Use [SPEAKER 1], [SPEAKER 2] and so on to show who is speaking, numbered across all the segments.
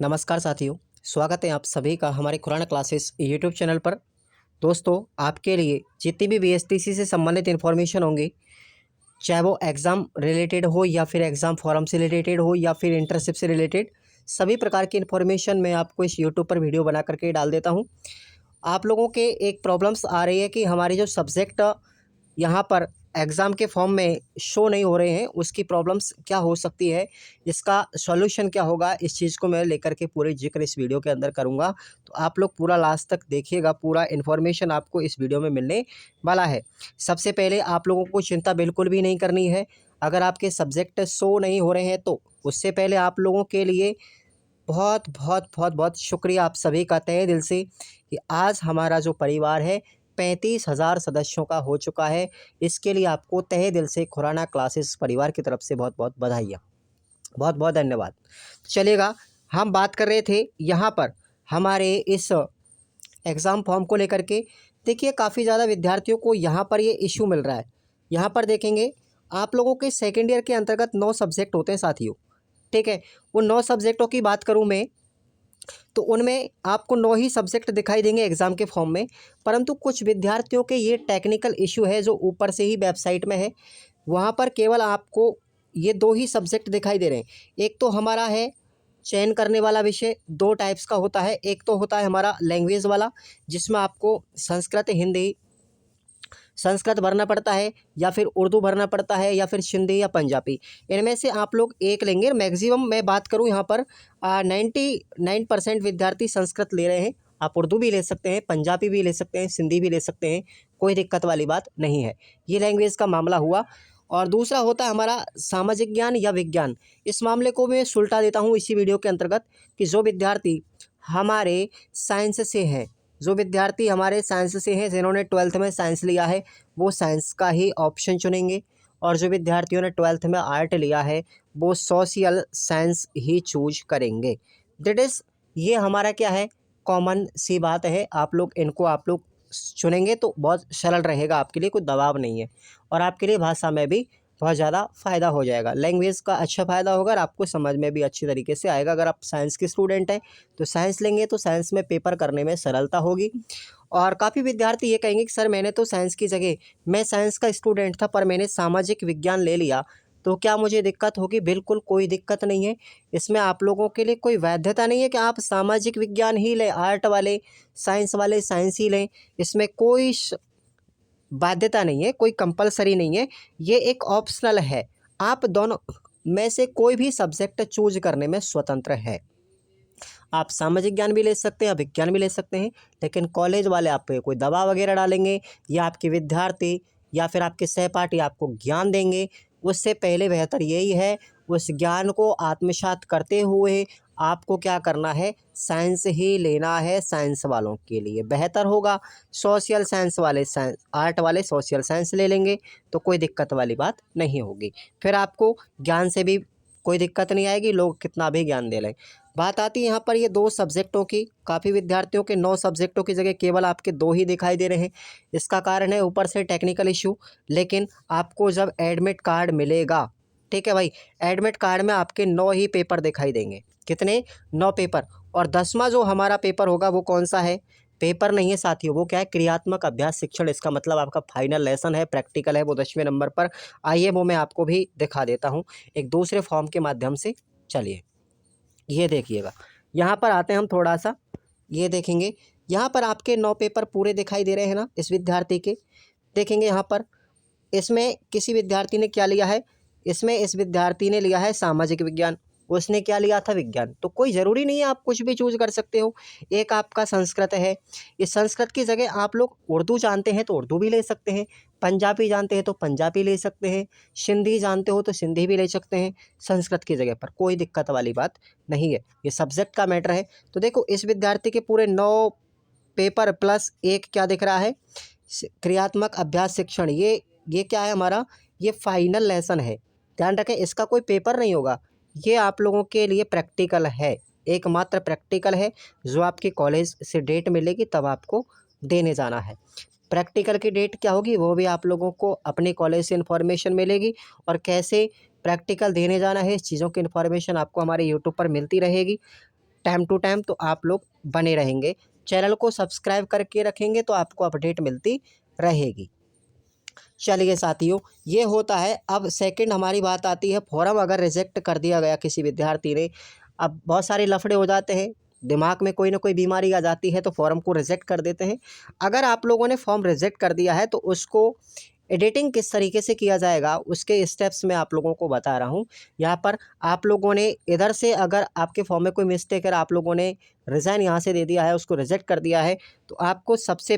[SPEAKER 1] नमस्कार साथियों, स्वागत है आप सभी का हमारे खुराना क्लासेस यूट्यूब चैनल पर। दोस्तों, आपके लिए जितनी भी बीएसटीसी से संबंधित इन्फॉर्मेशन होंगी, चाहे वो एग्ज़ाम रिलेटेड हो या फिर एग्ज़ाम फॉरम से रिलेटेड हो या फिर इंटर्नशिप से रिलेटेड, सभी प्रकार की इन्फॉर्मेशन मैं आपको इस यूट्यूब पर वीडियो बना करके डाल देता हूँ। आप लोगों के एक प्रॉब्लम्स आ रही है कि हमारे जो सब्जेक्ट यहाँ पर एग्ज़ाम के फॉर्म में शो नहीं हो रहे हैं, उसकी प्रॉब्लम्स क्या हो सकती है, इसका सॉल्यूशन क्या होगा, इस चीज़ को मैं लेकर के पूरे ज़िक्र इस वीडियो के अंदर करूँगा। तो आप लोग पूरा लास्ट तक देखिएगा, पूरा इन्फॉर्मेशन आपको इस वीडियो में मिलने वाला है। सबसे पहले आप लोगों को चिंता बिल्कुल भी नहीं करनी है। अगर आपके सब्जेक्ट शो नहीं हो रहे हैं तो उससे पहले आप लोगों के लिए बहुत बहुत बहुत बहुत शुक्रिया आप सभी का तहे दिल से कि आज हमारा जो परिवार है 35,000 सदस्यों का हो चुका है। इसके लिए आपको तहे दिल से खुराना क्लासेस परिवार की तरफ से बहुत बहुत बधाइयाँ, बहुत बहुत धन्यवाद। चलिएगा, हम बात कर रहे थे यहाँ पर हमारे इस एग्ज़ाम फॉर्म को लेकर के। देखिए, काफ़ी ज़्यादा विद्यार्थियों को यहाँ पर ये इश्यू मिल रहा है। यहाँ पर देखेंगे, आप लोगों के सेकेंड ईयर के अंतर्गत 9 सब्जेक्ट होते हैं साथियों, ठीक है। वो 9 सब्जेक्टों की बात करूँ मैं, तो उनमें आपको 9 ही सब्जेक्ट दिखाई देंगे एग्ज़ाम के फॉर्म में। परंतु कुछ विद्यार्थियों के ये टेक्निकल इश्यू है जो ऊपर से ही वेबसाइट में है, वहाँ पर केवल आपको ये 2 ही सब्जेक्ट दिखाई दे रहे हैं। एक तो हमारा है चयन करने वाला विषय, 2 टाइप्स का होता है। एक तो होता है हमारा लैंग्वेज वाला, जिसमें आपको संस्कृत, हिंदी, संस्कृत भरना पड़ता है या फिर उर्दू भरना पड़ता है या फिर सिंधी या पंजाबी। इनमें से आप लोग एक लेंगे। मैक्सिमम मैं बात करूं यहाँ पर 99% विद्यार्थी संस्कृत ले रहे हैं। आप उर्दू भी ले सकते हैं, पंजाबी भी ले सकते हैं, सिंधी भी ले सकते हैं, कोई दिक्कत वाली बात नहीं है। ये लैंग्वेज का मामला हुआ। और दूसरा होता है हमारा सामाजिक ज्ञान या विज्ञान। इस मामले को मैं सुलटा देता हूँ इसी वीडियो के अंतर्गत कि जो विद्यार्थी हमारे साइंस से हैं, जो विद्यार्थी हमारे साइंस से हैं, जिन्होंने 12th में साइंस लिया है, वो साइंस का ही ऑप्शन चुनेंगे। और जो विद्यार्थियों ने 12th में आर्ट लिया है, वो सोशल साइंस ही चूज करेंगे। दैट इज़, ये हमारा क्या है, कॉमन सी बात है। आप लोग चुनेंगे तो बहुत सरल रहेगा, आपके लिए कोई दबाव नहीं है। और आपके लिए भाषा में भी बहुत ज़्यादा फ़ायदा हो जाएगा। लैंग्वेज का अच्छा फ़ायदा होगा और आपको समझ में भी अच्छी तरीके से आएगा। अगर आप साइंस के स्टूडेंट हैं तो साइंस लेंगे तो साइंस में पेपर करने में सरलता होगी। और काफ़ी विद्यार्थी ये कहेंगे कि सर, मैंने तो साइंस की जगह, मैं साइंस का स्टूडेंट था पर मैंने सामाजिक विज्ञान ले लिया, तो क्या मुझे दिक्कत होगी? बिल्कुल कोई दिक्कत नहीं है। इसमें आप लोगों के लिए कोई वैधता नहीं है कि आप सामाजिक विज्ञान ही लें, आर्ट वाले साइंस ही लें। इसमें कोई बाध्यता नहीं है, कोई कंपलसरी नहीं है। ये एक ऑप्शनल है। आप दोनों में से कोई भी सब्जेक्ट चूज करने में स्वतंत्र है। आप सामाजिक ज्ञान भी ले सकते हैं, आप विज्ञान भी ले सकते हैं। लेकिन कॉलेज वाले आप पे कोई दबाव वगैरह डालेंगे या आपके विद्यार्थी या फिर आपके सहपाठी आपको ज्ञान देंगे, उससे पहले बेहतर यही है, उस ज्ञान को आत्मसात करते हुए आपको क्या करना है, साइंस ही लेना है। साइंस वालों के लिए बेहतर होगा। सोशल साइंस वाले साइंस, आर्ट वाले सोशल साइंस ले लेंगे तो कोई दिक्कत वाली बात नहीं होगी। फिर आपको ज्ञान से भी कोई दिक्कत नहीं आएगी, लोग कितना भी ज्ञान दे लें। बात आती है यहाँ पर ये 2 सब्जेक्टों की। काफ़ी विद्यार्थियों के 9 सब्जेक्टों की जगह केवल आपके 2 ही दिखाई दे रहे हैं। इसका कारण है ऊपर से टेक्निकल इशू। लेकिन आपको जब एडमिट कार्ड मिलेगा, ठीक है भाई, एडमिट कार्ड में आपके 9 ही पेपर दिखाई देंगे। कितने? 9 पेपर। और 10वां जो हमारा पेपर होगा वो कौन सा है? पेपर नहीं है साथियों, वो क्या है, क्रियात्मक अभ्यास शिक्षण। इसका मतलब आपका फाइनल लेसन है, प्रैक्टिकल है, वो 10वें नंबर पर। आइए वो मैं आपको भी दिखा देता हूँ एक दूसरे फॉर्म के माध्यम से। चलिए, ये देखिएगा, यहाँ पर आते हैं हम थोड़ा सा। ये देखेंगे, यहाँ पर आपके 9 पेपर पूरे दिखाई दे रहे हैं ना इस विद्यार्थी के। देखेंगे यहाँ पर, इसमें किसी विद्यार्थी ने क्या लिया है, इसमें इस विद्यार्थी ने लिया है सामाजिक विज्ञान, उसने क्या लिया था, विज्ञान। तो कोई ज़रूरी नहीं है, आप कुछ भी चूज कर सकते हो। एक आपका संस्कृत है, इस संस्कृत की जगह आप लोग उर्दू जानते हैं तो उर्दू भी ले सकते हैं, पंजाबी जानते हैं तो पंजाबी ले सकते हैं, सिंधी जानते हो तो सिंधी भी ले सकते हैं संस्कृत की जगह पर। कोई दिक्कत वाली बात नहीं है, ये सब्जेक्ट का मैटर है। तो देखो, इस विद्यार्थी के पूरे 9 पेपर प्लस एक क्या दिख रहा है, क्रियात्मक अभ्यास शिक्षण। ये क्या है हमारा, ये फाइनल लेसन है। ध्यान रखें, इसका कोई पेपर नहीं होगा, ये आप लोगों के लिए प्रैक्टिकल है, एकमात्र प्रैक्टिकल है जो आपकी कॉलेज से डेट मिलेगी तब आपको देने जाना है। प्रैक्टिकल की डेट क्या होगी वो भी आप लोगों को अपने कॉलेज से इन्फॉर्मेशन मिलेगी। और कैसे प्रैक्टिकल देने जाना है, इस चीज़ों की इन्फॉर्मेशन आपको हमारे यूट्यूब पर मिलती रहेगी। टाइम टू टाइम, तो आप लोग बने रहेंगे। चैनल को सब्सक्राइब करके रखेंगे तो आपको अपडेट मिलती रहेगी। चलिए साथियों, ये होता है। अब सेकंड हमारी बात आती है फॉर्म अगर रिजेक्ट कर दिया गया किसी विद्यार्थी ने। अब बहुत सारे लफड़े हो जाते हैं, दिमाग में कोई ना कोई बीमारी आ जाती है तो फॉर्म को रिजेक्ट कर देते हैं। अगर आप लोगों ने फॉर्म रिजेक्ट कर दिया है तो उसको एडिटिंग किस तरीके से किया जाएगा उसके स्टेप्स मैं आप लोगों को बता रहा हूँ। यहाँ पर आप लोगों ने इधर से अगर आपके फॉर्म में कोई मिस्टेक है, आप लोगों ने रिज़ाइन यहाँ से दे दिया है, उसको रिजेक्ट कर दिया है, तो आपको सबसे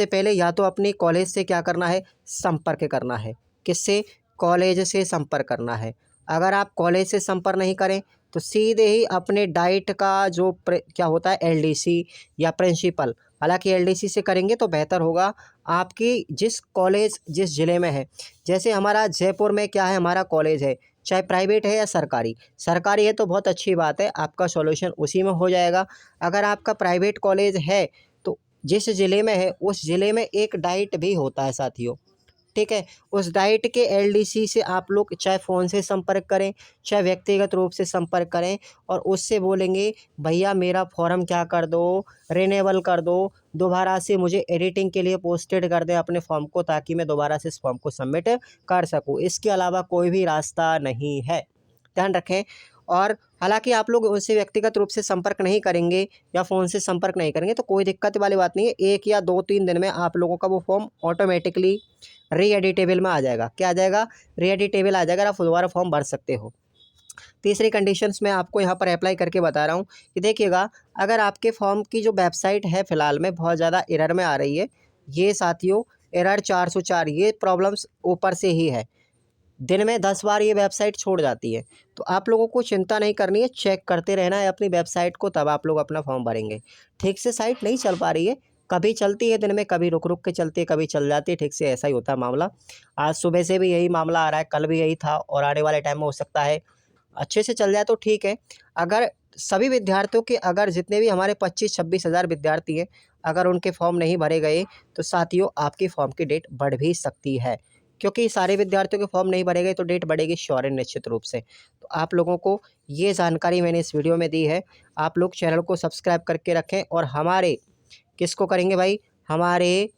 [SPEAKER 1] पहले या तो अपने कॉलेज से क्या करना है, संपर्क करना है। किससे? कॉलेज से संपर्क करना है। अगर आप कॉलेज से संपर्क नहीं करें तो सीधे ही अपने डाइट का जो क्या होता है एलडीसी या प्रिंसिपल, हालांकि एलडीसी से करेंगे तो बेहतर होगा। आपकी जिस कॉलेज जिस ज़िले में है, जैसे हमारा जयपुर में क्या है, हमारा कॉलेज है, चाहे प्राइवेट है या सरकारी। सरकारी है तो बहुत अच्छी बात है, आपका सॉल्यूशन उसी में हो जाएगा। अगर आपका प्राइवेट कॉलेज है तो जिस ज़िले में है उस ज़िले में एक डाइट भी होता है साथियों, ठीक है। उस डाइट के एलडीसी से आप लोग चाहे फ़ोन से संपर्क करें, चाहे व्यक्तिगत रूप से संपर्क करें और उससे बोलेंगे भैया मेरा फॉर्म क्या कर दो, रिन्यूअल कर दो, दोबारा से मुझे एडिटिंग के लिए पोस्टेड कर दें अपने फॉर्म को, ताकि मैं दोबारा से इस फॉर्म को सबमिट कर सकूँ। इसके अलावा कोई भी रास्ता नहीं है, ध्यान रखें। और हालांकि आप लोग उनसे व्यक्तिगत रूप से संपर्क नहीं करेंगे या फ़ोन से संपर्क नहीं करेंगे तो कोई दिक्कत वाली बात नहीं है। 1 या 2-3 दिन में आप लोगों का वो फॉर्म ऑटोमेटिकली री एडिटेबल में आ जाएगा। क्या आ जाएगा? री एडिटेबल आ जाएगा, आप दोबारा फॉर्म भर सकते हो। तीसरी कंडीशंस मैं आपको यहाँ पर अप्लाई करके बता रहा हूँ कि देखिएगा, अगर आपके फॉर्म की जो वेबसाइट है फ़िलहाल में बहुत ज़्यादा एरर में आ रही है, ये साथियों एरर 404, ये प्रॉब्लम्स ऊपर से ही है। दिन में 10 बार ये वेबसाइट छोड़ जाती है, तो आप लोगों को चिंता नहीं करनी है, चेक करते रहना है अपनी वेबसाइट को, तब आप लोग अपना फॉर्म भरेंगे। ठीक से साइट नहीं चल पा रही है, कभी चलती है दिन में, कभी रुक-रुक के चलती है, कभी चल जाती है ठीक से, ऐसा ही होता है मामला। आज सुबह से भी यही मामला आ रहा है, कल भी यही था और आने वाले टाइम में हो सकता है अच्छे से चल जाए तो ठीक है। अगर सभी विद्यार्थियों के, अगर जितने भी हमारे 25-26 हज़ार विद्यार्थी हैं, अगर उनके फॉर्म नहीं भरे गए तो साथियों आपकी फॉर्म की डेट बढ़ भी सकती है, क्योंकि सारे विद्यार्थियों के फॉर्म नहीं भरे गए तो डेट बढ़ेगी श्योर है निश्चित रूप से। तो आप लोगों को ये जानकारी मैंने इस वीडियो में दी है। आप लोग चैनल को सब्सक्राइब करके रखें और हमारे किसको करेंगे भाई, हमारे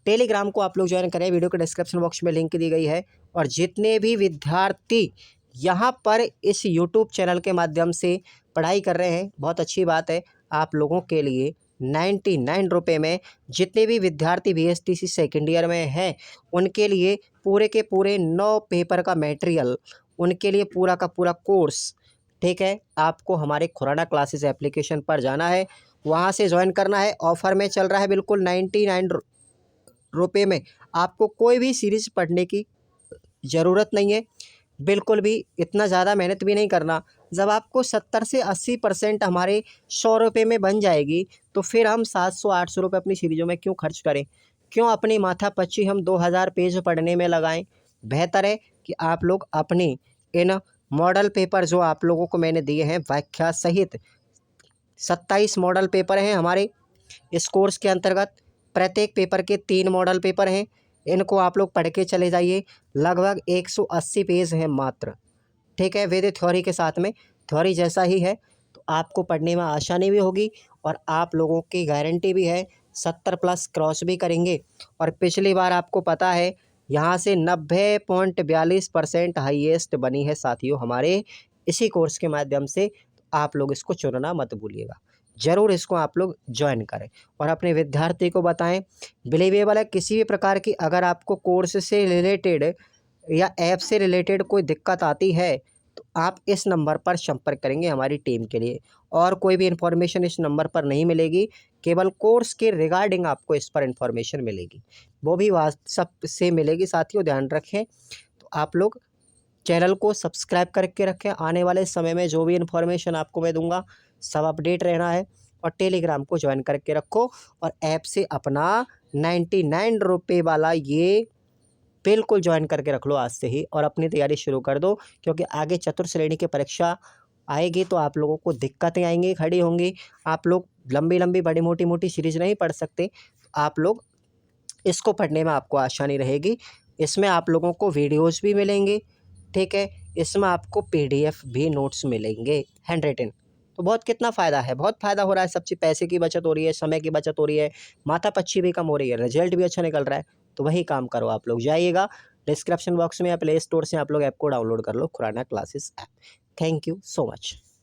[SPEAKER 1] टेलीग्राम को आप लोग ज्वाइन करें, वीडियो के डिस्क्रिप्शन बॉक्स में लिंक दी गई है। और जितने भी विद्यार्थी यहाँ पर इस यूट्यूब चैनल के माध्यम से पढ़ाई कर रहे हैं, बहुत अच्छी बात है, आप लोगों के लिए 99 रुपये में जितने भी विद्यार्थी बीएसटीसी सेकेंड ईयर में हैं उनके लिए पूरे के पूरे 9 पेपर का मटेरियल, उनके लिए पूरा का पूरा कोर्स, ठीक है। आपको हमारे खुराना क्लासेस एप्लीकेशन पर जाना है, वहाँ से ज्वाइन करना है। ऑफ़र में चल रहा है बिल्कुल 99 रुपये में। आपको कोई भी सीरीज़ पढ़ने की ज़रूरत नहीं है, बिल्कुल भी इतना ज़्यादा मेहनत भी नहीं करना। जब आपको 70 से 80% हमारे 100 रुपये में बन जाएगी तो फिर हम 700-800 रुपये अपनी सीरीज़ों में क्यों खर्च करें? क्यों अपनी माथापच्ची हम 2000 पेज पढ़ने में लगाएं? बेहतर है कि आप लोग अपनी इन मॉडल पेपर जो आप लोगों को मैंने दिए हैं व्याख्या सहित, 27 मॉडल पेपर हैं हमारे इस कोर्स के अंतर्गत। प्रत्येक पेपर के 3 मॉडल पेपर हैं, इनको आप लोग पढ़ के चले जाइए। लगभग 180 पेज हैं मात्र, ठीक है, विद थ्योरी के साथ में, थ्योरी जैसा ही है, तो आपको पढ़ने में आसानी भी होगी और आप लोगों की गारंटी भी है 70 प्लस क्रॉस भी करेंगे। और पिछली बार आपको पता है यहाँ से 90.42% हाईएस्ट बनी है साथियों हमारे इसी कोर्स के माध्यम से। आप लोग इसको चुनना मत भूलिएगा, ज़रूर इसको आप लोग ज्वाइन करें और अपने विद्यार्थी को बताएं। बिलीवेबल है, किसी भी प्रकार की अगर आपको कोर्स से रिलेटेड या ऐप से रिलेटेड कोई दिक्कत आती है तो आप इस नंबर पर संपर्क करेंगे हमारी टीम के लिए, और कोई भी इन्फॉर्मेशन इस नंबर पर नहीं मिलेगी, केवल कोर्स के रिगार्डिंग आपको इस पर इन्फॉर्मेशन मिलेगी, वो भी व्हाट्सएप से मिलेगी साथियों, ध्यान रखें। तो आप लोग चैनल को सब्सक्राइब करके रखें, आने वाले समय में जो भी इन्फॉर्मेशन आपको मैं दूंगा सब अपडेट रहना है। और टेलीग्राम को ज्वाइन करके रखो और ऐप से अपना 99 रुपये वाला ये बिल्कुल ज्वाइन करके रख लो आज से ही और अपनी तैयारी शुरू कर दो, क्योंकि आगे चतुर्थ श्रेणी की परीक्षा आएगी तो आप लोगों को दिक्कतें आएंगी, खड़ी होंगी। आप लोग लंबी लंबी बड़ी मोटी मोटी सीरीज नहीं पढ़ सकते, आप लोग इसको पढ़ने में आपको आसानी रहेगी। इसमें आप लोगों को वीडियोज़ भी मिलेंगे, ठीक है, इसमें आपको PDF भी नोट्स मिलेंगे हैंड रिटन। तो बहुत कितना फ़ायदा है, बहुत फ़ायदा हो रहा है, सब चीज़ पैसे की बचत हो रही है, समय की बचत हो रही है, माथापच्ची भी कम हो रही है, रिजल्ट भी अच्छा निकल रहा है। तो वही काम करो आप लोग, जाइएगा डिस्क्रिप्शन बॉक्स में या प्ले स्टोर से आप लोग ऐप को डाउनलोड कर लो, Khurana classes app. Thank you so much.